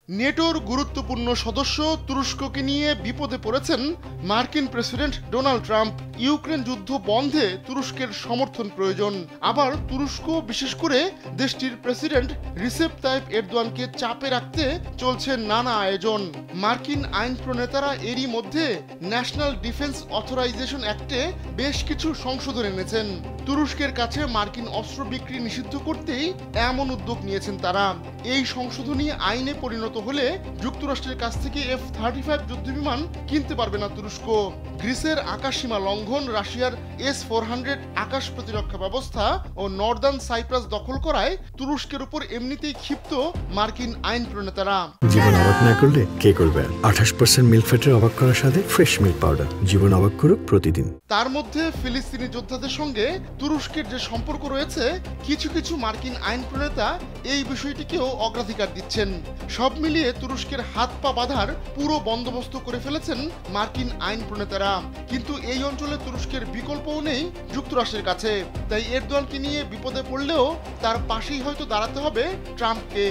নেটোর গুরুত্বপূর্ণ সদস্য তুরস্ককে নিয়ে বিপদে পড়েছেন মার্কিন প্রেসিডেন্ট ডোনাল্ড ট্রাম্প। ইউক্রেন যুদ্ধ বন্ধে তুরস্কের সমর্থন প্রয়োজন। আবার তুরস্ক, বিশেষ করে দেশটির প্রেসিডেন্ট রিসেপ তাইপ এরদোয়ানকে চাপে রাখতে চলছে নানা আয়োজন। মার্কিন আইন প্রণেতারা এরই মধ্যে ন্যাশনাল ডিফেন্স অথরাইজেশন অ্যাক্টে বেশ কিছু সংশোধন এনেছেন। তুরস্কের কাছে মার্কিন অস্ত্র বিক্রি নিষিদ্ধ করতেই এমন উদ্যোগ নিয়েছেন তারা। এই সংশোধনী আইনে পরিণত হলে যুক্তরাষ্ট্রের কাছ থেকে F-35 যুদ্ধবিমান কিনতে পারবে না তুরস্ক। গ্রিসের আকাশসীমা লঙ্ঘন, রাশিয়ার S-400 আকাশ প্রতিরক্ষা ব্যবস্থা ও নর্দার্ন সাইপ্রাস দখল করায় তুরস্কের উপর এমনিতেই ক্ষিপ্ত মার্কিন আইন প্রণেতারা। জীবন অবাক না করলে কে করবে? 28% মিল্ক ফ্যাটের অবাক করার সাথে ফ্রেশ মিল্ক পাউডার। জীবন অবাক করুক প্রতিদিন। তার মধ্যে ফিলিস্তিনি যোদ্ধাদের সঙ্গে তুরস্কের যে সম্পর্ক রয়েছে, কিছু কিছু মার্কিন আইন প্রণেতা এই বিষয়টিকেও অগ্রাধিকার দিচ্ছেন। সব মিলিয়ে তুরস্কের হাত পা বাঁধার পুরো বন্দোবস্ত করে ফেলেছেন মার্কিন আইন প্রণেতারা। কিন্তু এই অঞ্চলে তুরস্কের বিকল্পও নেই যুক্তরাষ্ট্রের কাছে। তাই এরদোয়ানকে নিয়ে বিপদে পড়লেও তার পাশেই হয়তো দাঁড়াতে হবে ট্রাম্পকে।